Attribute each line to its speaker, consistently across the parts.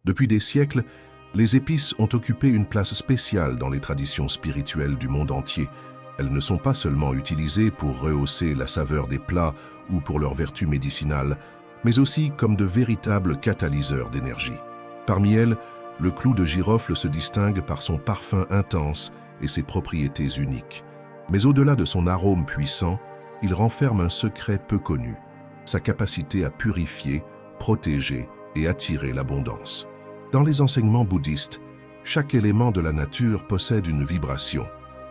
Speaker 1: Depuis des siècles, les épices ont occupé une place spéciale dans les traditions spirituelles du monde entier. Elles ne sont pas seulement utilisées pour rehausser la saveur des plats ou pour leurs vertus médicinales, mais aussi comme de véritables catalyseurs d'énergie. Parmi elles, le clou de girofle se distingue par son parfum intense et ses propriétés uniques. Mais au-delà de son arôme puissant, il renferme un secret peu connu, sa capacité à purifier, protéger et attirer l'abondance. Dans les enseignements bouddhistes, chaque élément de la nature possède une vibration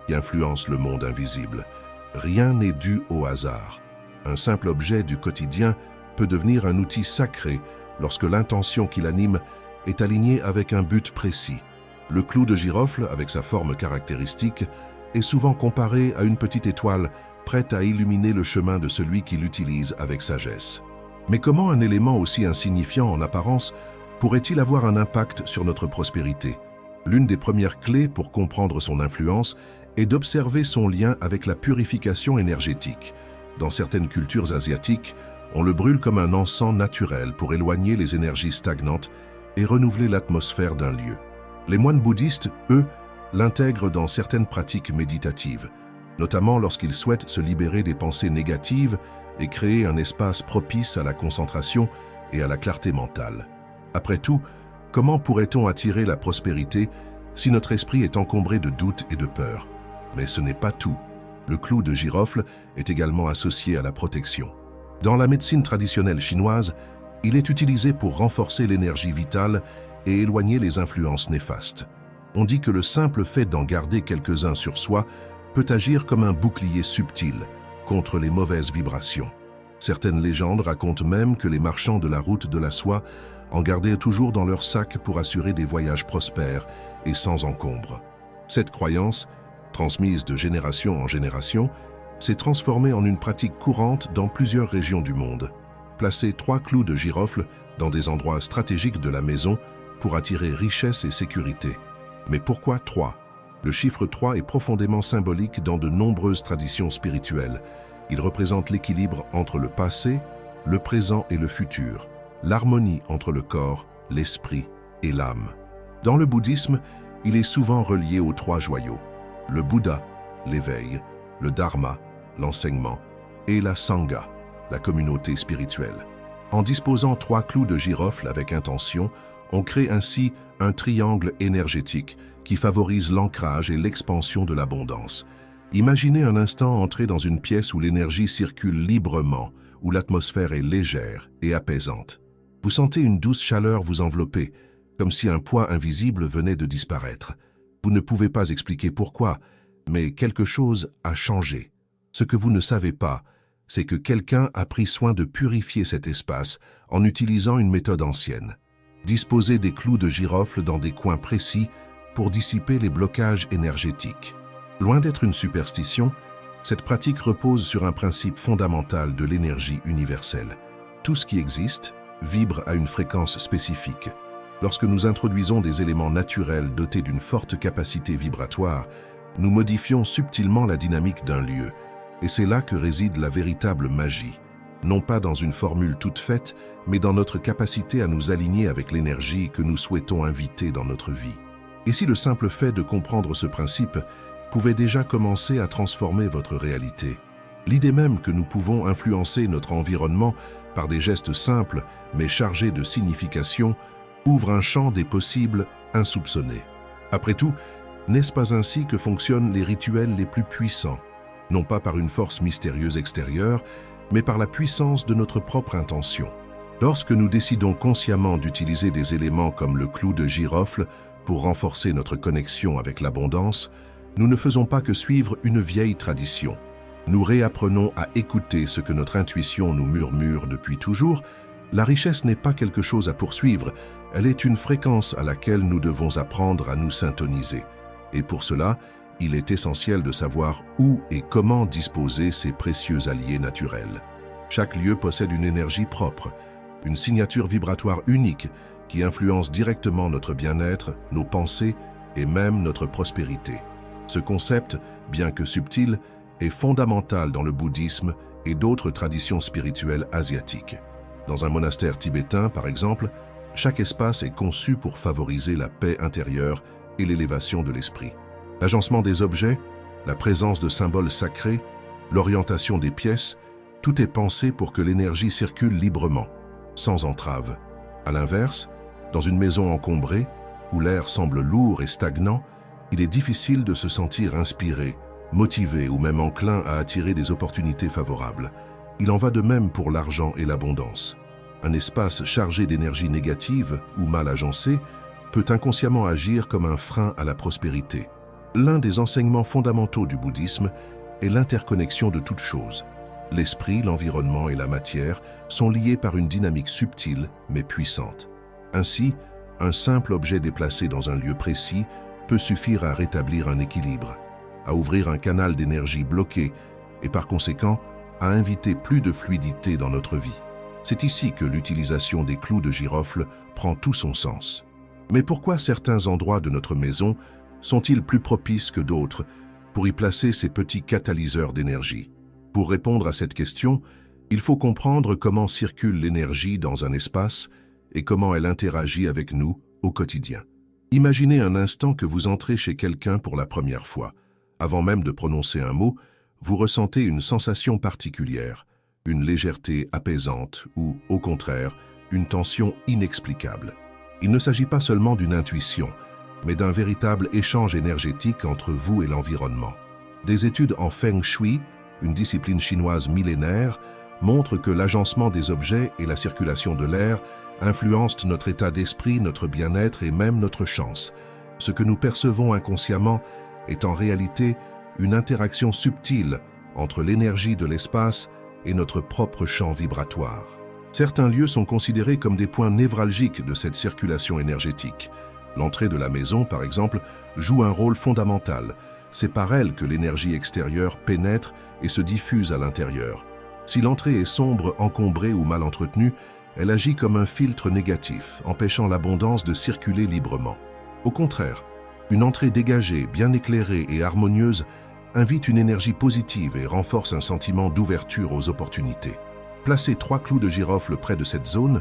Speaker 1: qui influence le monde invisible. Rien n'est dû au hasard. Un simple objet du quotidien peut devenir un outil sacré lorsque l'intention qui l'anime est alignée avec un but précis. Le clou de girofle, avec sa forme caractéristique, est souvent comparé à une petite étoile prête à illuminer le chemin de celui qui l'utilise avec sagesse. Mais comment un élément aussi insignifiant en apparence pourrait-il avoir un impact sur notre prospérité? L'une des premières clés pour comprendre son influence est d'observer son lien avec la purification énergétique. Dans certaines cultures asiatiques, on le brûle comme un encens naturel pour éloigner les énergies stagnantes et renouveler l'atmosphère d'un lieu. Les moines bouddhistes, eux, l'intègrent dans certaines pratiques méditatives, notamment lorsqu'ils souhaitent se libérer des pensées négatives et créer un espace propice à la concentration et à la clarté mentale. Après tout, comment pourrait-on attirer la prospérité si notre esprit est encombré de doutes et de peurs? Mais ce n'est pas tout. Le clou de girofle est également associé à la protection. Dans la médecine traditionnelle chinoise, il est utilisé pour renforcer l'énergie vitale et éloigner les influences néfastes. On dit que le simple fait d'en garder quelques-uns sur soi peut agir comme un bouclier subtil contre les mauvaises vibrations. Certaines légendes racontent même que les marchands de la route de la soie en gardaient toujours dans leur sac pour assurer des voyages prospères et sans encombre. Cette croyance, transmise de génération en génération, s'est transformée en une pratique courante dans plusieurs régions du monde. Placer 3 clous de girofle dans des endroits stratégiques de la maison pour attirer richesse et sécurité. Mais pourquoi 3? Le chiffre 3 est profondément symbolique dans de nombreuses traditions spirituelles. Il représente l'équilibre entre le passé, le présent et le futur, l'harmonie entre le corps, l'esprit et l'âme. Dans le bouddhisme, il est souvent relié aux 3 joyaux: le Bouddha, l'éveil, le Dharma, l'enseignement, et la Sangha, la communauté spirituelle. En disposant 3 clous de girofle avec intention, on crée ainsi un triangle énergétique qui favorise l'ancrage et l'expansion de l'abondance. Imaginez un instant entrer dans une pièce où l'énergie circule librement, où l'atmosphère est légère et apaisante. Vous sentez une douce chaleur vous envelopper, comme si un poids invisible venait de disparaître. Vous ne pouvez pas expliquer pourquoi, mais quelque chose a changé. Ce que vous ne savez pas, c'est que quelqu'un a pris soin de purifier cet espace en utilisant une méthode ancienne. Disposer des clous de girofle dans des coins précis pour dissiper les blocages énergétiques. Loin d'être une superstition, cette pratique repose sur un principe fondamental de l'énergie universelle. Tout ce qui existe vibre à une fréquence spécifique. Lorsque nous introduisons des éléments naturels dotés d'une forte capacité vibratoire, nous modifions subtilement la dynamique d'un lieu. Et c'est là que réside la véritable magie. Non pas dans une formule toute faite, mais dans notre capacité à nous aligner avec l'énergie que nous souhaitons inviter dans notre vie. Et si le simple fait de comprendre ce principe pouvait déjà commencer à transformer votre réalité? L'idée même que nous pouvons influencer notre environnement par des gestes simples mais chargés de signification ouvre un champ des possibles insoupçonnés. Après tout, n'est-ce pas ainsi que fonctionnent les rituels les plus puissants? Non pas par une force mystérieuse extérieure, mais par la puissance de notre propre intention. Lorsque nous décidons consciemment d'utiliser des éléments comme le clou de girofle pour renforcer notre connexion avec l'abondance, nous ne faisons pas que suivre une vieille tradition. Nous réapprenons à écouter ce que notre intuition nous murmure depuis toujours. La richesse n'est pas quelque chose à poursuivre, elle est une fréquence à laquelle nous devons apprendre à nous syntoniser. Et pour cela, il est essentiel de savoir où et comment disposer ces précieux alliés naturels. Chaque lieu possède une énergie propre, une signature vibratoire unique qui influence directement notre bien-être, nos pensées et même notre prospérité. Ce concept, bien que subtil, est fondamental dans le bouddhisme et d'autres traditions spirituelles asiatiques. Dans un monastère tibétain, par exemple, Chaque espace est conçu pour favoriser la paix intérieure et l'élévation de l'esprit. L'agencement des objets, la présence de symboles sacrés, l'orientation des pièces, tout est pensé pour que l'énergie circule librement, sans entrave. À l'inverse, dans une maison encombrée, où l'air semble lourd et stagnant, il est difficile de se sentir inspiré, motivé ou même enclin à attirer des opportunités favorables. Il en va de même pour l'argent et l'abondance. Un espace chargé d'énergie négative ou mal agencé peut inconsciemment agir comme un frein à la prospérité. L'un des enseignements fondamentaux du bouddhisme est l'interconnexion de toutes choses. L'esprit, l'environnement et la matière sont liés par une dynamique subtile mais puissante. Ainsi, un simple objet déplacé dans un lieu précis peut suffire à rétablir un équilibre, à ouvrir un canal d'énergie bloqué et par conséquent à inviter plus de fluidité dans notre vie. C'est ici que l'utilisation des clous de girofle prend tout son sens. Mais pourquoi certains endroits de notre maison sont-ils plus propices que d'autres pour y placer ces petits catalyseurs d'énergie? Pour répondre à cette question, il faut comprendre comment circule l'énergie dans un espace et comment elle interagit avec nous au quotidien. Imaginez un instant que vous entrez chez quelqu'un pour la première fois. Avant même de prononcer un mot, vous ressentez une sensation particulière, une légèreté apaisante ou, au contraire, une tension inexplicable. Il ne s'agit pas seulement d'une intuition, mais d'un véritable échange énergétique entre vous et l'environnement. Des études en Feng Shui, une discipline chinoise millénaire, montrent que l'agencement des objets et la circulation de l'air influencent notre état d'esprit, notre bien-être et même notre chance. Ce que nous percevons inconsciemment est en réalité une interaction subtile entre l'énergie de l'espace et notre propre champ vibratoire. Certains lieux sont considérés comme des points névralgiques de cette circulation énergétique. L'entrée de la maison, par exemple, joue un rôle fondamental. C'est par elle que l'énergie extérieure pénètre et se diffuse à l'intérieur. Si l'entrée est sombre, encombrée ou mal entretenue, elle agit comme un filtre négatif, empêchant l'abondance de circuler librement. Au contraire, une entrée dégagée, bien éclairée et harmonieuse invite une énergie positive et renforce un sentiment d'ouverture aux opportunités. Placer 3 clous de girofle près de cette zone,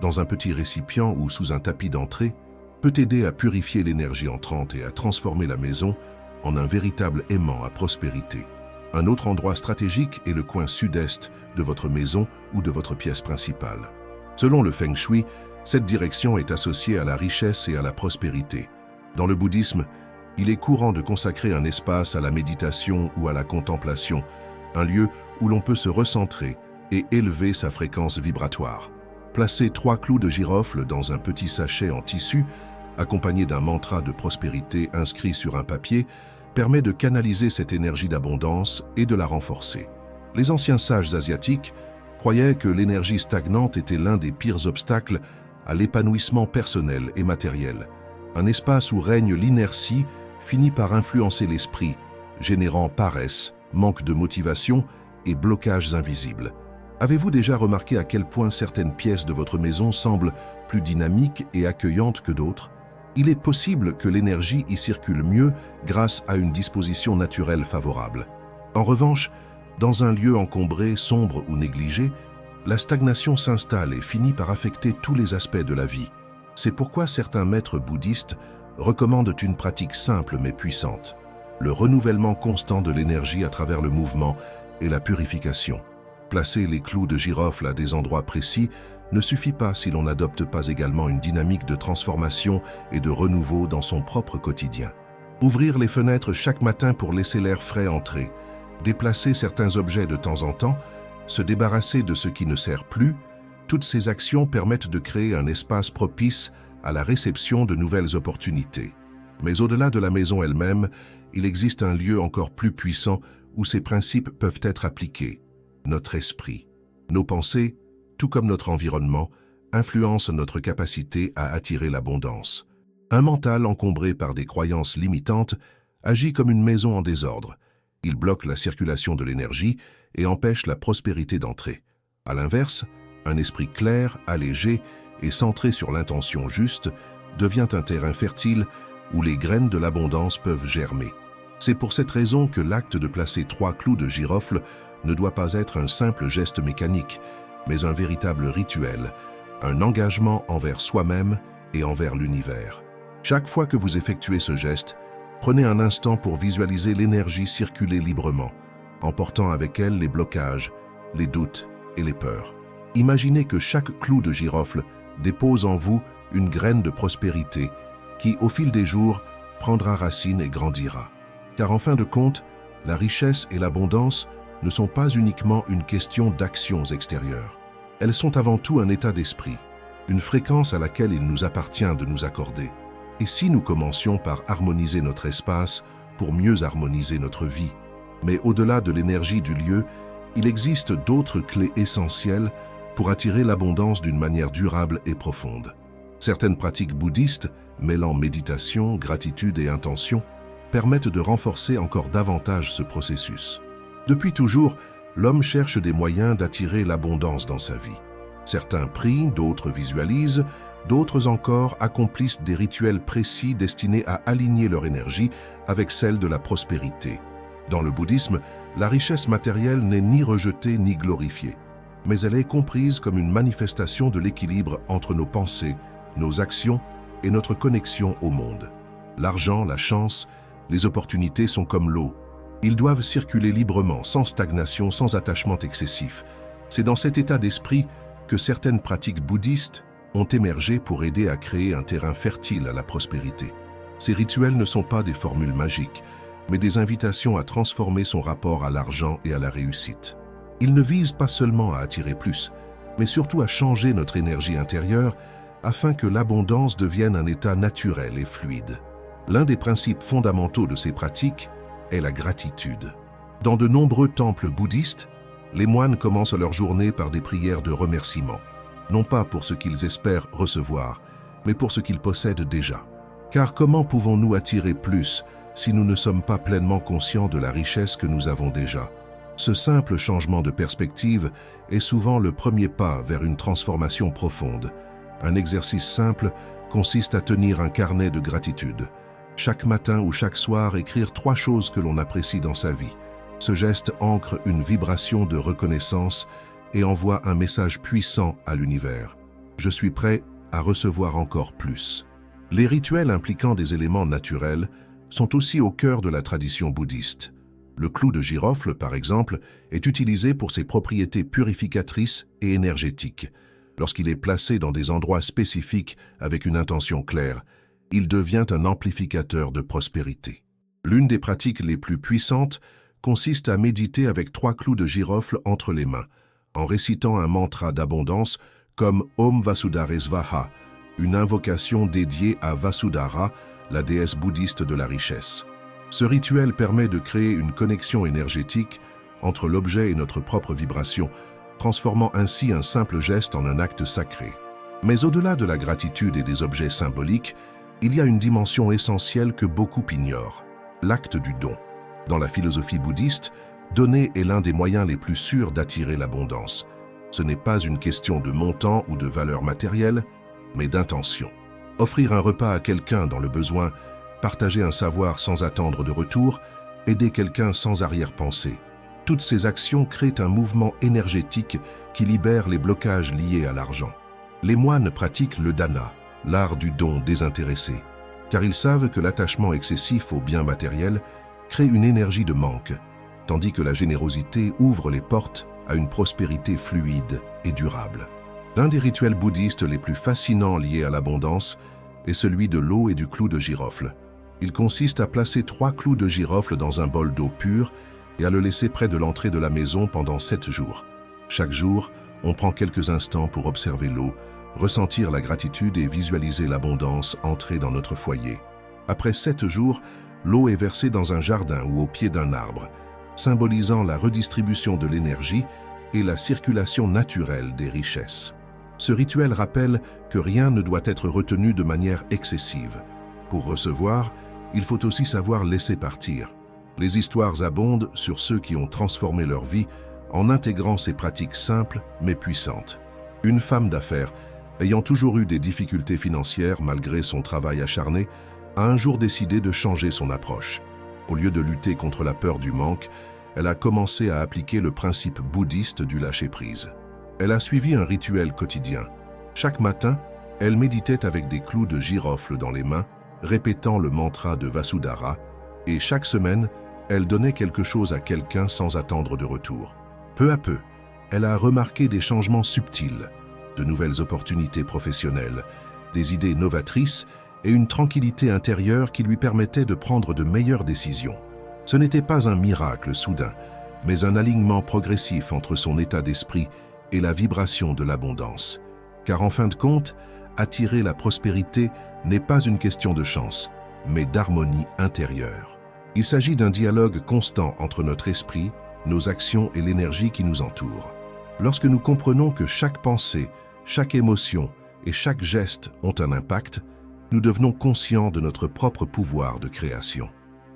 Speaker 1: dans un petit récipient ou sous un tapis d'entrée, peut aider à purifier l'énergie entrante et à transformer la maison en un véritable aimant à prospérité. Un autre endroit stratégique est le coin sud-est de votre maison ou de votre pièce principale. Selon le Feng Shui, cette direction est associée à la richesse et à la prospérité. Dans le bouddhisme, il est courant de consacrer un espace à la méditation ou à la contemplation, un lieu où l'on peut se recentrer et élever sa fréquence vibratoire. Placer 3 clous de girofle dans un petit sachet en tissu, accompagné d'un mantra de prospérité inscrit sur un papier, permet de canaliser cette énergie d'abondance et de la renforcer. Les anciens sages asiatiques croyaient que l'énergie stagnante était l'un des pires obstacles à l'épanouissement personnel et matériel. Un espace où règne l'inertie finit par influencer l'esprit, générant paresse, manque de motivation et blocages invisibles. Avez-vous déjà remarqué à quel point certaines pièces de votre maison semblent plus dynamiques et accueillantes que d'autres? Il est possible que l'énergie y circule mieux grâce à une disposition naturelle favorable. En revanche, dans un lieu encombré, sombre ou négligé, la stagnation s'installe et finit par affecter tous les aspects de la vie. C'est pourquoi certains maîtres bouddhistes recommandent une pratique simple mais puissante, le renouvellement constant de l'énergie à travers le mouvement et la purification. Placer les clous de girofle à des endroits précis ne suffit pas si l'on n'adopte pas également une dynamique de transformation et de renouveau dans son propre quotidien. Ouvrir les fenêtres chaque matin pour laisser l'air frais entrer, déplacer certains objets de temps en temps, se débarrasser de ce qui ne sert plus, toutes ces actions permettent de créer un espace propice à la réception de nouvelles opportunités. Mais au-delà de la maison elle-même, il existe un lieu encore plus puissant où ces principes peuvent être appliqués, notre esprit. Nos pensées, tout comme notre environnement, influencent notre capacité à attirer l'abondance. Un mental encombré par des croyances limitantes agit comme une maison en désordre. Il bloque la circulation de l'énergie et empêche la prospérité d'entrer. À l'inverse, un esprit clair, allégé et centré sur l'intention juste devient un terrain fertile où les graines de l'abondance peuvent germer. C'est pour cette raison que l'acte de placer 3 clous de girofle ne doit pas être un simple geste mécanique, mais un véritable rituel, un engagement envers soi-même et envers l'univers. Chaque fois que vous effectuez ce geste, prenez un instant pour visualiser l'énergie circuler librement, emportant avec elle les blocages, les doutes et les peurs. Imaginez que chaque clou de girofle dépose en vous une graine de prospérité qui, au fil des jours, prendra racine et grandira. Car en fin de compte, la richesse et l'abondance ne sont pas uniquement une question d'actions extérieures. Elles sont avant tout un état d'esprit, une fréquence à laquelle il nous appartient de nous accorder. Et si nous commencions par harmoniser notre espace pour mieux harmoniser notre vie? Mais au-delà de l'énergie du lieu, il existe d'autres clés essentielles pour attirer l'abondance d'une manière durable et profonde. Certaines pratiques bouddhistes, mêlant méditation, gratitude et intention, permettent de renforcer encore davantage ce processus. Depuis toujours, l'homme cherche des moyens d'attirer l'abondance dans sa vie. Certains prient, d'autres visualisent, d'autres encore accomplissent des rituels précis destinés à aligner leur énergie avec celle de la prospérité. Dans le bouddhisme, la richesse matérielle n'est ni rejetée ni glorifiée, mais elle est comprise comme une manifestation de l'équilibre entre nos pensées, nos actions et notre connexion au monde. L'argent, la chance, les opportunités sont comme l'eau. Ils doivent circuler librement, sans stagnation, sans attachement excessif. C'est dans cet état d'esprit que certaines pratiques bouddhistes ont émergé pour aider à créer un terrain fertile à la prospérité. Ces rituels ne sont pas des formules magiques, mais des invitations à transformer son rapport à l'argent et à la réussite. Ils ne visent pas seulement à attirer plus, mais surtout à changer notre énergie intérieure afin que l'abondance devienne un état naturel et fluide. L'un des principes fondamentaux de ces pratiques est la gratitude. Dans de nombreux temples bouddhistes, les moines commencent leur journée par des prières de remerciement, non pas pour ce qu'ils espèrent recevoir, mais pour ce qu'ils possèdent déjà. Car comment pouvons-nous attirer plus si nous ne sommes pas pleinement conscients de la richesse que nous avons déjà? Ce simple changement de perspective est souvent le premier pas vers une transformation profonde. Un exercice simple consiste à tenir un carnet de gratitude. Chaque matin ou chaque soir, écrire 3 choses que l'on apprécie dans sa vie. Ce geste ancre une vibration de reconnaissance et envoie un message puissant à l'univers. Je suis prêt à recevoir encore plus. Les rituels impliquant des éléments naturels sont aussi au cœur de la tradition bouddhiste. Le clou de girofle, par exemple, est utilisé pour ses propriétés purificatrices et énergétiques. Lorsqu'il est placé dans des endroits spécifiques avec une intention claire, il devient un amplificateur de prospérité. L'une des pratiques les plus puissantes consiste à méditer avec 3 clous de girofle entre les mains, en récitant un mantra d'abondance comme Om Vasudhara Svaha, une invocation dédiée à Vasudhara, la déesse bouddhiste de la richesse. Ce rituel permet de créer une connexion énergétique entre l'objet et notre propre vibration, transformant ainsi un simple geste en un acte sacré. Mais au-delà de la gratitude et des objets symboliques, il y a une dimension essentielle que beaucoup ignorent, l'acte du don. Dans la philosophie bouddhiste, donner est l'un des moyens les plus sûrs d'attirer l'abondance. Ce n'est pas une question de montant ou de valeur matérielle, mais d'intention. Offrir un repas à quelqu'un dans le besoin, partager un savoir sans attendre de retour, aider quelqu'un sans arrière-pensée. Toutes ces actions créent un mouvement énergétique qui libère les blocages liés à l'argent. Les moines pratiquent le dana, l'art du don désintéressé, car ils savent que l'attachement excessif aux biens matériels crée une énergie de manque, tandis que la générosité ouvre les portes à une prospérité fluide et durable. L'un des rituels bouddhistes les plus fascinants liés à l'abondance est celui de l'eau et du clou de girofle. Il consiste à placer 3 clous de girofle dans un bol d'eau pure et à le laisser près de l'entrée de la maison pendant 7 jours. Chaque jour, on prend quelques instants pour observer l'eau, ressentir la gratitude et visualiser l'abondance entrer dans notre foyer. Après 7 jours, l'eau est versée dans un jardin ou au pied d'un arbre, symbolisant la redistribution de l'énergie et la circulation naturelle des richesses. Ce rituel rappelle que rien ne doit être retenu de manière excessive. Pour recevoir, il faut aussi savoir laisser partir. Les histoires abondent sur ceux qui ont transformé leur vie en intégrant ces pratiques simples mais puissantes. Une femme d'affaires, ayant toujours eu des difficultés financières malgré son travail acharné, a un jour décidé de changer son approche. Au lieu de lutter contre la peur du manque, elle a commencé à appliquer le principe bouddhiste du lâcher-prise. Elle a suivi un rituel quotidien. Chaque matin, elle méditait avec des clous de girofle dans les mains, répétant le mantra de Vasudhara, et chaque semaine, elle donnait quelque chose à quelqu'un sans attendre de retour. Peu à peu, elle a remarqué des changements subtils, de nouvelles opportunités professionnelles, des idées novatrices et une tranquillité intérieure qui lui permettait de prendre de meilleures décisions. Ce n'était pas un miracle soudain, mais un alignement progressif entre son état d'esprit et la vibration de l'abondance. Car en fin de compte, attirer la prospérité n'est pas une question de chance, mais d'harmonie intérieure. Il s'agit d'un dialogue constant entre notre esprit, nos actions et l'énergie qui nous entoure. Lorsque nous comprenons que chaque pensée, chaque émotion et chaque geste ont un impact, nous devenons conscients de notre propre pouvoir de création.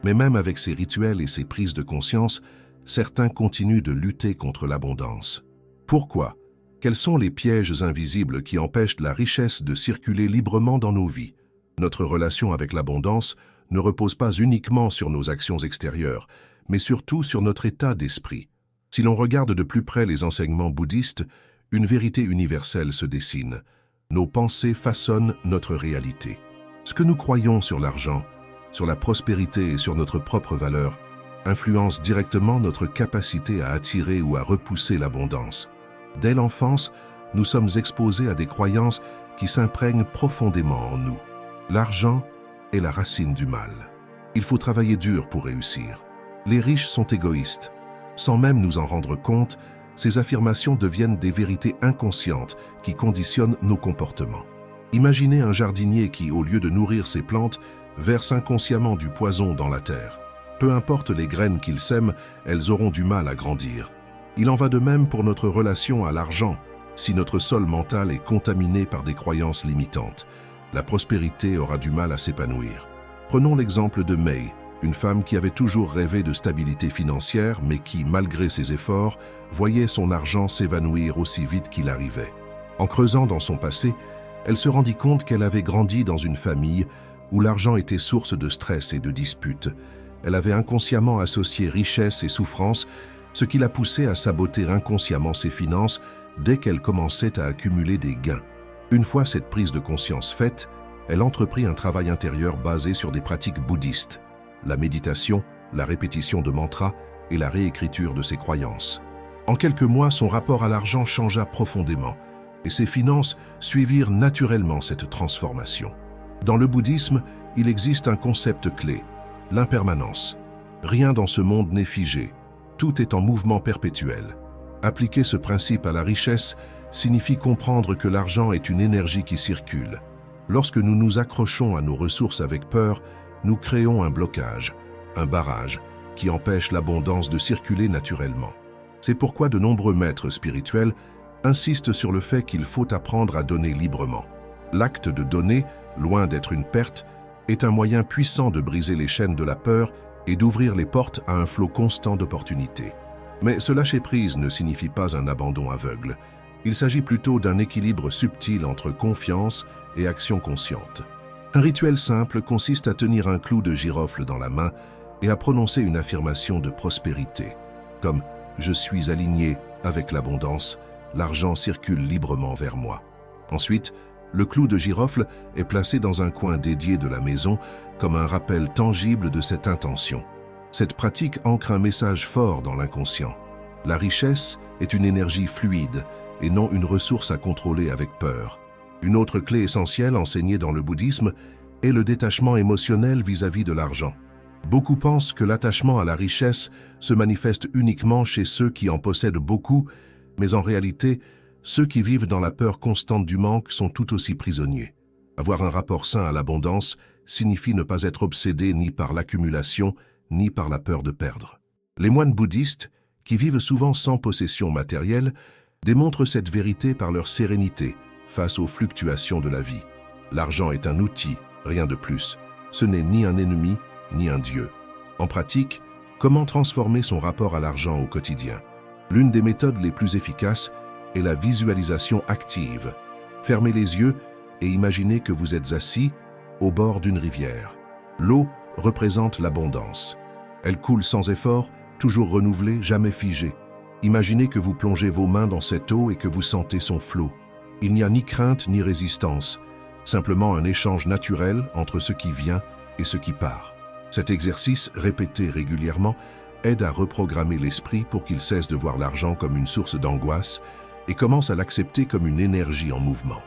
Speaker 1: Mais même avec ces rituels et ces prises de conscience, certains continuent de lutter contre l'abondance. Pourquoi? Quels sont les pièges invisibles qui empêchent la richesse de circuler librement dans nos vies? Notre relation avec l'abondance ne repose pas uniquement sur nos actions extérieures, mais surtout sur notre état d'esprit. Si l'on regarde de plus près les enseignements bouddhistes, une vérité universelle se dessine. Nos pensées façonnent notre réalité. Ce que nous croyons sur l'argent, sur la prospérité et sur notre propre valeur, influence directement notre capacité à attirer ou à repousser l'abondance. Dès l'enfance, nous sommes exposés à des croyances qui s'imprègnent profondément en nous. L'argent est la racine du mal. Il faut travailler dur pour réussir. Les riches sont égoïstes. Sans même nous en rendre compte, ces affirmations deviennent des vérités inconscientes qui conditionnent nos comportements. Imaginez un jardinier qui, au lieu de nourrir ses plantes, verse inconsciemment du poison dans la terre. Peu importe les graines qu'il sème, elles auront du mal à grandir. Il en va de même pour notre relation à l'argent. Si notre sol mental est contaminé par des croyances limitantes, la prospérité aura du mal à s'épanouir. Prenons l'exemple de May, une femme qui avait toujours rêvé de stabilité financière, mais qui, malgré ses efforts, voyait son argent s'évanouir aussi vite qu'il arrivait. En creusant dans son passé, elle se rendit compte qu'elle avait grandi dans une famille où l'argent était source de stress et de disputes. Elle avait inconsciemment associé richesse et souffrance, ce qui la poussait à saboter inconsciemment ses finances dès qu'elle commençait à accumuler des gains. Une fois cette prise de conscience faite, elle entreprit un travail intérieur basé sur des pratiques bouddhistes, la méditation, la répétition de mantras et la réécriture de ses croyances. En quelques mois, son rapport à l'argent changea profondément et ses finances suivirent naturellement cette transformation. Dans le bouddhisme, il existe un concept clé, l'impermanence. Rien dans ce monde n'est figé, tout est en mouvement perpétuel. Appliquer ce principe à la richesse signifie comprendre que l'argent est une énergie qui circule. Lorsque nous nous accrochons à nos ressources avec peur, nous créons un blocage, un barrage, qui empêche l'abondance de circuler naturellement. C'est pourquoi de nombreux maîtres spirituels insistent sur le fait qu'il faut apprendre à donner librement. L'acte de donner, loin d'être une perte, est un moyen puissant de briser les chaînes de la peur et d'ouvrir les portes à un flot constant d'opportunités. Mais ce lâcher-prise ne signifie pas un abandon aveugle. Il s'agit plutôt d'un équilibre subtil entre confiance et action consciente. Un rituel simple consiste à tenir un clou de girofle dans la main et à prononcer une affirmation de prospérité, comme « Je suis aligné avec l'abondance, l'argent circule librement vers moi ». Ensuite, le clou de girofle est placé dans un coin dédié de la maison comme un rappel tangible de cette intention. Cette pratique ancre un message fort dans l'inconscient. La richesse est une énergie fluide et non une ressource à contrôler avec peur. Une autre clé essentielle enseignée dans le bouddhisme est le détachement émotionnel vis-à-vis de l'argent. Beaucoup pensent que l'attachement à la richesse se manifeste uniquement chez ceux qui en possèdent beaucoup, mais en réalité, ceux qui vivent dans la peur constante du manque sont tout aussi prisonniers. Avoir un rapport sain à l'abondance signifie ne pas être obsédé ni par l'accumulation, ni par la peur de perdre. Les moines bouddhistes, qui vivent souvent sans possession matérielle, démontrent cette vérité par leur sérénité face aux fluctuations de la vie. L'argent est un outil, rien de plus. Ce n'est ni un ennemi, ni un dieu. En pratique, comment transformer son rapport à l'argent au quotidien? L'une des méthodes les plus efficaces est la visualisation active. Fermez les yeux et imaginez que vous êtes assis au bord d'une rivière. L'eau représente l'abondance. Elle coule sans effort, toujours renouvelée, jamais figée. Imaginez que vous plongez vos mains dans cette eau et que vous sentez son flot. Il n'y a ni crainte ni résistance, simplement un échange naturel entre ce qui vient et ce qui part. Cet exercice, répété régulièrement, aide à reprogrammer l'esprit pour qu'il cesse de voir l'argent comme une source d'angoisse et commence à l'accepter comme une énergie en mouvement.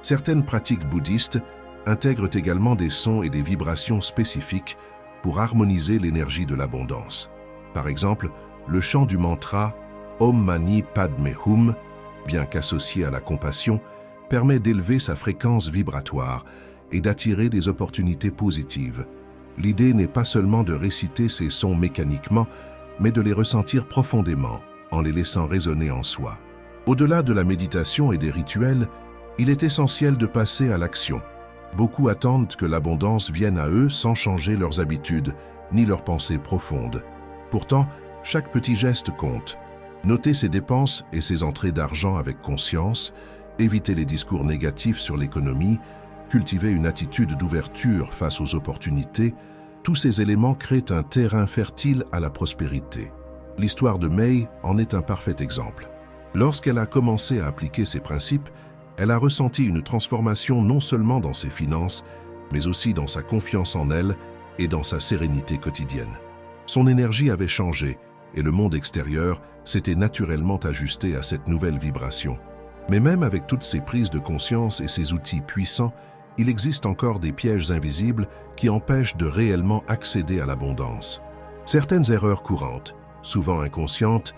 Speaker 1: Certaines pratiques bouddhistes intègrent également des sons et des vibrations spécifiques pour harmoniser l'énergie de l'abondance. Par exemple, le chant du mantra Om Mani Padme Hum, bien qu'associé à la compassion, permet d'élever sa fréquence vibratoire et d'attirer des opportunités positives. L'idée n'est pas seulement de réciter ces sons mécaniquement, mais de les ressentir profondément, en les laissant résonner en soi. Au-delà de la méditation et des rituels, il est essentiel de passer à l'action. Beaucoup attendent que l'abondance vienne à eux sans changer leurs habitudes, ni leurs pensées profondes. Pourtant, chaque petit geste compte. Notez ses dépenses et ses entrées d'argent avec conscience, évitez les discours négatifs sur l'économie, cultivez une attitude d'ouverture face aux opportunités. Tous ces éléments créent un terrain fertile à la prospérité. L'histoire de Mei en est un parfait exemple. Lorsqu'elle a commencé à appliquer ces principes, elle a ressenti une transformation non seulement dans ses finances, mais aussi dans sa confiance en elle et dans sa sérénité quotidienne. Son énergie avait changé et le monde extérieur s'était naturellement ajusté à cette nouvelle vibration. Mais même avec toutes ces prises de conscience et ces outils puissants, il existe encore des pièges invisibles qui empêchent de réellement accéder à l'abondance. Certaines erreurs courantes, souvent inconscientes,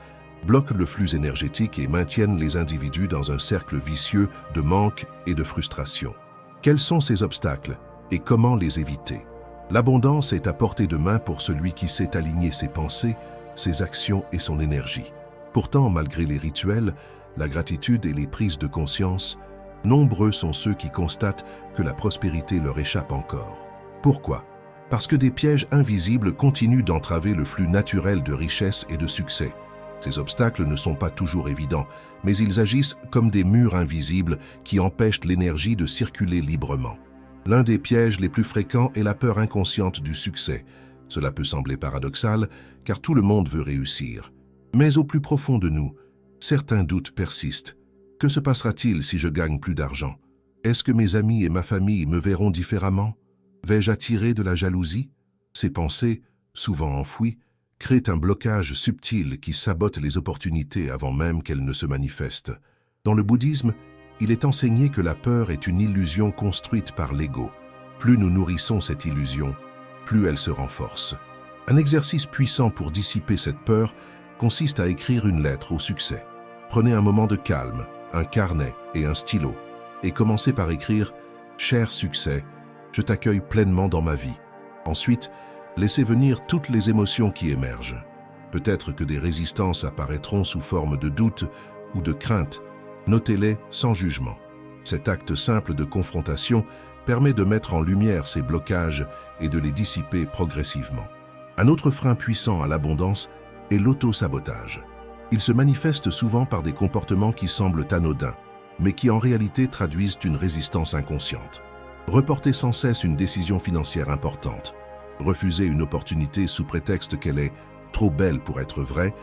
Speaker 1: bloquent le flux énergétique et maintiennent les individus dans un cercle vicieux de manque et de frustration. Quels sont ces obstacles et comment les éviter? L'abondance est à portée de main pour celui qui sait aligner ses pensées, ses actions et son énergie. Pourtant, malgré les rituels, la gratitude et les prises de conscience, nombreux sont ceux qui constatent que la prospérité leur échappe encore. Pourquoi? Parce que des pièges invisibles continuent d'entraver le flux naturel de richesse et de succès. Ces obstacles ne sont pas toujours évidents, mais ils agissent comme des murs invisibles qui empêchent l'énergie de circuler librement. L'un des pièges les plus fréquents est la peur inconsciente du succès. Cela peut sembler paradoxal, car tout le monde veut réussir. Mais au plus profond de nous, certains doutes persistent. Que se passera-t-il si je gagne plus d'argent? Est-ce que mes amis et ma famille me verront différemment? Vais-je attirer de la jalousie? Ces pensées, souvent enfouies, créent un blocage subtil qui sabote les opportunités avant même qu'elles ne se manifestent. Dans le bouddhisme, il est enseigné que la peur est une illusion construite par l'ego. Plus nous nourrissons cette illusion, plus elle se renforce. Un exercice puissant pour dissiper cette peur consiste à écrire une lettre au succès. Prenez un moment de calme, un carnet et un stylo, et commencez par écrire « Cher succès, je t'accueille pleinement dans ma vie ». Ensuite, laissez venir toutes les émotions qui émergent. Peut-être que des résistances apparaîtront sous forme de doute ou de crainte. Notez-les sans jugement. Cet acte simple de confrontation permet de mettre en lumière ces blocages et de les dissiper progressivement. Un autre frein puissant à l'abondance est l'auto-sabotage. Il se manifeste souvent par des comportements qui semblent anodins, mais qui en réalité traduisent une résistance inconsciente. Reporter sans cesse une décision financière importante, refuser une opportunité sous prétexte qu'elle est trop belle pour être vraie,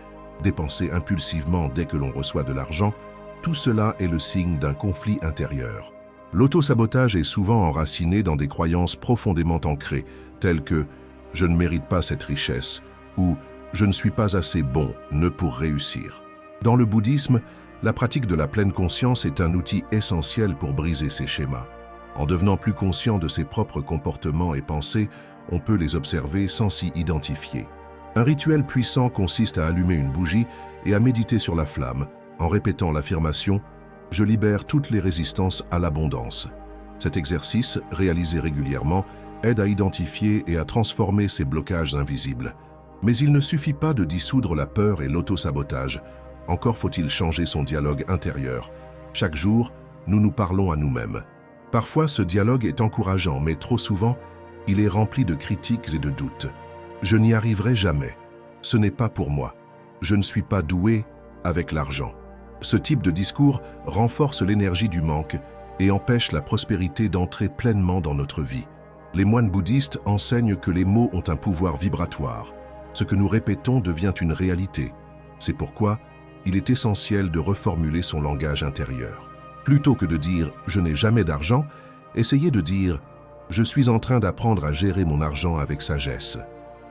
Speaker 1: dépenser impulsivement dès que l'on reçoit de l'argent, tout cela est le signe d'un conflit intérieur. L'auto-sabotage est souvent enraciné dans des croyances profondément ancrées, telles que « je ne mérite pas cette richesse » ou « je ne suis pas assez bon pour réussir ». Dans le bouddhisme, la pratique de la pleine conscience est un outil essentiel pour briser ces schémas. En devenant plus conscient de ses propres comportements et pensées, on peut les observer sans s'y identifier. Un rituel puissant consiste à allumer une bougie et à méditer sur la flamme, en répétant l'affirmation « Je libère toutes les résistances à l'abondance ». Cet exercice, réalisé régulièrement, aide à identifier et à transformer ces blocages invisibles. Mais il ne suffit pas de dissoudre la peur et l'auto-sabotage. Encore faut-il changer son dialogue intérieur. Chaque jour, nous nous parlons à nous-mêmes. Parfois, ce dialogue est encourageant, mais trop souvent, il est rempli de critiques et de doutes. Je n'y arriverai jamais. Ce n'est pas pour moi. Je ne suis pas doué avec l'argent. Ce type de discours renforce l'énergie du manque et empêche la prospérité d'entrer pleinement dans notre vie. Les moines bouddhistes enseignent que les mots ont un pouvoir vibratoire. Ce que nous répétons devient une réalité. C'est pourquoi il est essentiel de reformuler son langage intérieur. Plutôt que de dire « je n'ai jamais d'argent », essayez de dire « je suis en train d'apprendre à gérer mon argent avec sagesse ».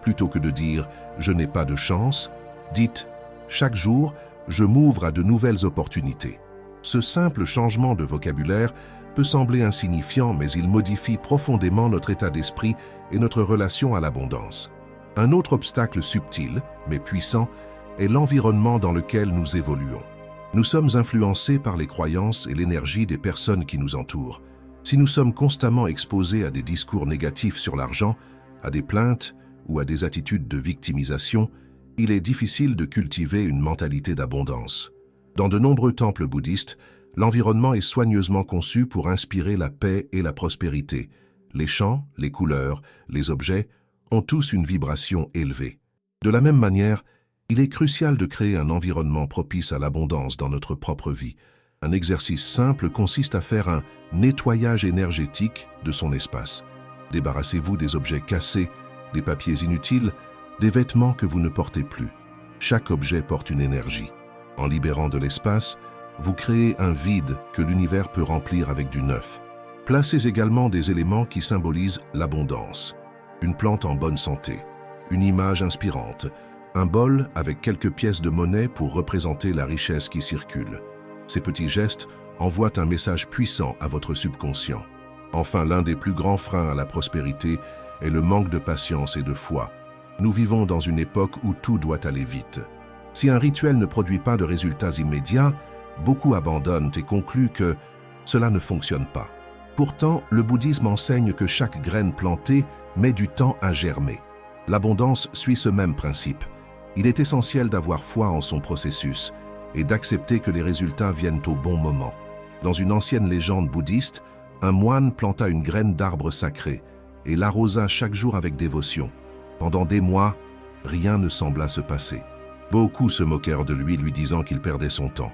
Speaker 1: Plutôt que de dire « je n'ai pas de chance », dites « chaque jour, je m'ouvre à de nouvelles opportunités ». Ce simple changement de vocabulaire peut sembler insignifiant, mais il modifie profondément notre état d'esprit et notre relation à l'abondance. Un autre obstacle subtil, mais puissant, est l'environnement dans lequel nous évoluons. Nous sommes influencés par les croyances et l'énergie des personnes qui nous entourent. Si nous sommes constamment exposés à des discours négatifs sur l'argent, à des plaintes ou à des attitudes de victimisation, il est difficile de cultiver une mentalité d'abondance. Dans de nombreux temples bouddhistes, l'environnement est soigneusement conçu pour inspirer la paix et la prospérité. Les chants, les couleurs, les objets ont tous une vibration élevée. De la même manière, il est crucial de créer un environnement propice à l'abondance dans notre propre vie. Un exercice simple consiste à faire un nettoyage énergétique de son espace. Débarrassez-vous des objets cassés, des papiers inutiles, des vêtements que vous ne portez plus. Chaque objet porte une énergie. En libérant de l'espace, vous créez un vide que l'univers peut remplir avec du neuf. Placez également des éléments qui symbolisent l'abondance. Une plante en bonne santé, une image inspirante, un bol avec quelques pièces de monnaie pour représenter la richesse qui circule. Ces petits gestes envoient un message puissant à votre subconscient. Enfin, l'un des plus grands freins à la prospérité est le manque de patience et de foi. Nous vivons dans une époque où tout doit aller vite. Si un rituel ne produit pas de résultats immédiats, beaucoup abandonnent et concluent que cela ne fonctionne pas. Pourtant, le bouddhisme enseigne que chaque graine plantée met du temps à germer. L'abondance suit ce même principe. Il est essentiel d'avoir foi en son processus et d'accepter que les résultats viennent au bon moment. Dans une ancienne légende bouddhiste, un moine planta une graine d'arbre sacré et l'arrosa chaque jour avec dévotion. Pendant des mois, rien ne sembla se passer. Beaucoup se moquèrent de lui, lui disant qu'il perdait son temps.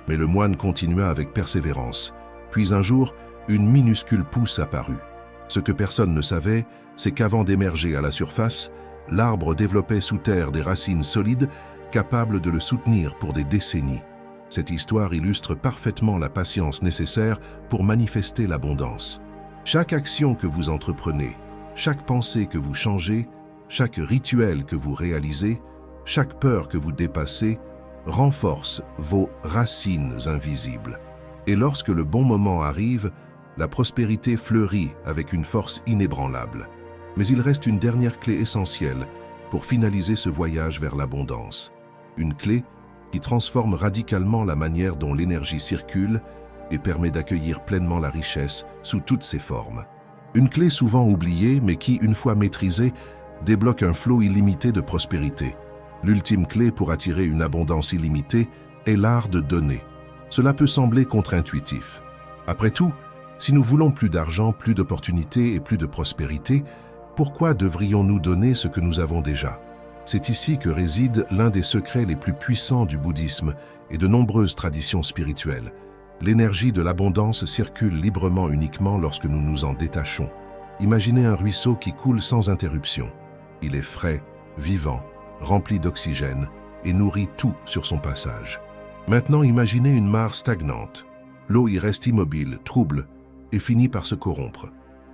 Speaker 1: Mais le moine continua avec persévérance. Puis un jour, une minuscule pousse apparut. Ce que personne ne savait, c'est qu'avant d'émerger à la surface, l'arbre développait sous terre des racines solides capables de le soutenir pour des décennies. Cette histoire illustre parfaitement la patience nécessaire pour manifester l'abondance. Chaque action que vous entreprenez, chaque pensée que vous changez, chaque rituel que vous réalisez, chaque peur que vous dépassez, renforce vos racines invisibles. Et lorsque le bon moment arrive, la prospérité fleurit avec une force inébranlable. Mais il reste une dernière clé essentielle pour finaliser ce voyage vers l'abondance. Une clé qui transforme radicalement la manière dont l'énergie circule et permet d'accueillir pleinement la richesse sous toutes ses formes. Une clé souvent oubliée, mais qui, une fois maîtrisée, débloque un flot illimité de prospérité. L'ultime clé pour attirer une abondance illimitée est l'art de donner. Cela peut sembler contre-intuitif. Après tout, si nous voulons plus d'argent, plus d'opportunités et plus de prospérité, pourquoi devrions-nous donner ce que nous avons déjà? C'est ici que réside l'un des secrets les plus puissants du bouddhisme et de nombreuses traditions spirituelles. L'énergie de l'abondance circule librement uniquement lorsque nous nous en détachons. Imaginez un ruisseau qui coule sans interruption. Il est frais, vivant, rempli d'oxygène et nourrit tout sur son passage. Maintenant, imaginez une mare stagnante. L'eau y reste immobile, trouble et finit par se corrompre.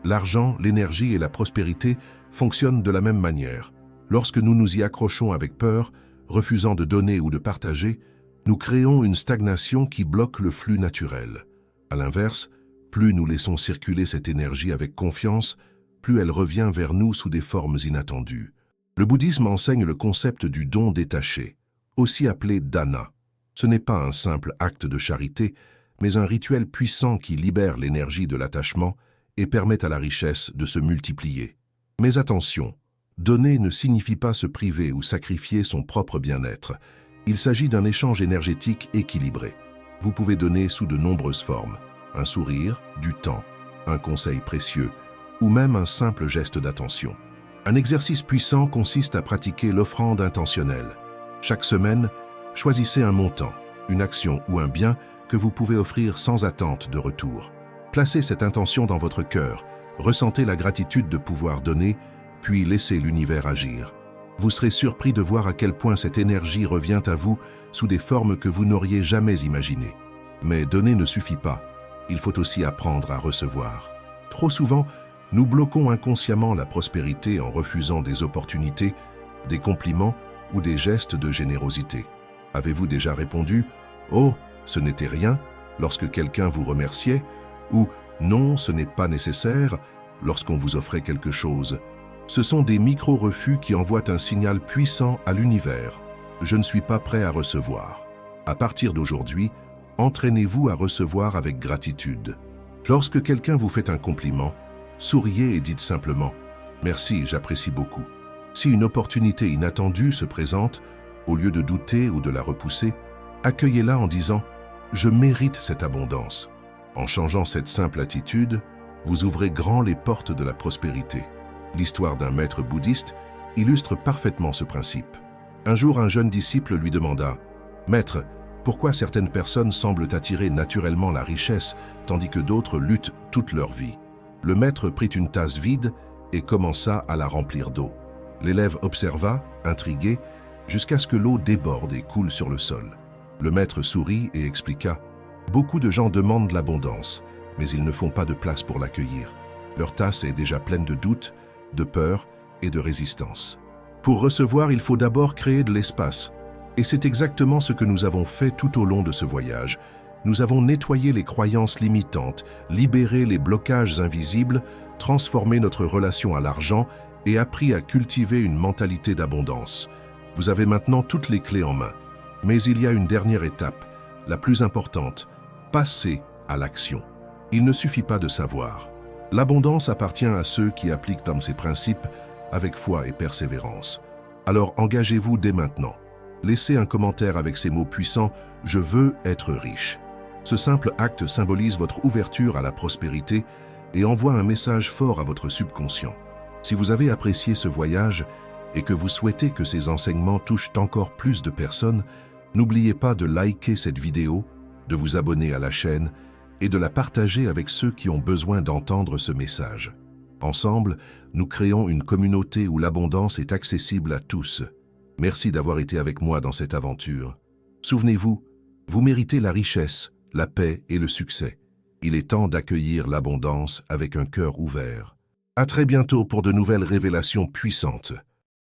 Speaker 1: L'argent, l'énergie et la prospérité fonctionnent de la même manière. Lorsque nous nous y accrochons avec peur, refusant de donner ou de partager, nous créons une stagnation qui bloque le flux naturel. À l'inverse, plus nous laissons circuler cette énergie avec confiance, plus elle revient vers nous sous des formes inattendues. Le bouddhisme enseigne le concept du don détaché, aussi appelé dana. Ce n'est pas un simple acte de charité, mais un rituel puissant qui libère l'énergie de l'attachement et permet à la richesse de se multiplier. Mais attention, donner ne signifie pas se priver ou sacrifier son propre bien-être. Il s'agit d'un échange énergétique équilibré. Vous pouvez donner sous de nombreuses formes. Un sourire, du temps, un conseil précieux ou même un simple geste d'attention. Un exercice puissant consiste à pratiquer l'offrande intentionnelle. Chaque semaine, choisissez un montant, une action ou un bien que vous pouvez offrir sans attente de retour. Placez cette intention dans votre cœur, ressentez la gratitude de pouvoir donner, puis laissez l'univers agir. Vous serez surpris de voir à quel point cette énergie revient à vous sous des formes que vous n'auriez jamais imaginées. Mais donner ne suffit pas. il faut aussi apprendre à recevoir. Trop souvent, nous bloquons inconsciemment la prospérité en refusant des opportunités, des compliments ou des gestes de générosité. Avez-vous déjà répondu « Oh, ce n'était rien » lorsque quelqu'un vous remerciait ou « Non, ce n'est pas nécessaire » lorsqu'on vous offrait quelque chose? Ce sont des micro-refus qui envoient un signal puissant à l'univers. Je ne suis pas prêt à recevoir. À partir d'aujourd'hui, entraînez-vous à recevoir avec gratitude. Lorsque quelqu'un vous fait un compliment, souriez et dites simplement « Merci, j'apprécie beaucoup ». Si une opportunité inattendue se présente, au lieu de douter ou de la repousser, accueillez-la en disant « Je mérite cette abondance ». En changeant cette simple attitude, vous ouvrez grand les portes de la prospérité. L'histoire d'un maître bouddhiste illustre parfaitement ce principe. Un jour, un jeune disciple lui demanda « Maître, pourquoi certaines personnes semblent attirer naturellement la richesse, tandis que d'autres luttent toute leur vie ?» Le maître prit une tasse vide et commença à la remplir d'eau. L'élève observa, intrigué, jusqu'à ce que l'eau déborde et coule sur le sol. Le maître sourit et expliqua « Beaucoup de gens demandent l'abondance, mais ils ne font pas de place pour l'accueillir. Leur tasse est déjà pleine de doutes, de peur et de résistance. Pour recevoir, il faut d'abord créer de l'espace. Et c'est exactement ce que nous avons fait tout au long de ce voyage. Nous avons nettoyé les croyances limitantes, libéré les blocages invisibles, transformé notre relation à l'argent et appris à cultiver une mentalité d'abondance. Vous avez maintenant toutes les clés en main. Mais il y a une dernière étape, la plus importante, passer à l'action. Il ne suffit pas de savoir. L'abondance appartient à ceux qui appliquent ces principes avec foi et persévérance. Alors engagez-vous dès maintenant. Laissez un commentaire avec ces mots puissants « Je veux être riche ». Ce simple acte symbolise votre ouverture à la prospérité et envoie un message fort à votre subconscient. Si vous avez apprécié ce voyage et que vous souhaitez que ces enseignements touchent encore plus de personnes, n'oubliez pas de liker cette vidéo, de vous abonner à la chaîne et de la partager avec ceux qui ont besoin d'entendre ce message. Ensemble, nous créons une communauté où l'abondance est accessible à tous. Merci d'avoir été avec moi dans cette aventure. Souvenez-vous, vous méritez la richesse, la paix et le succès. Il est temps d'accueillir l'abondance avec un cœur ouvert. À très bientôt pour de nouvelles révélations puissantes.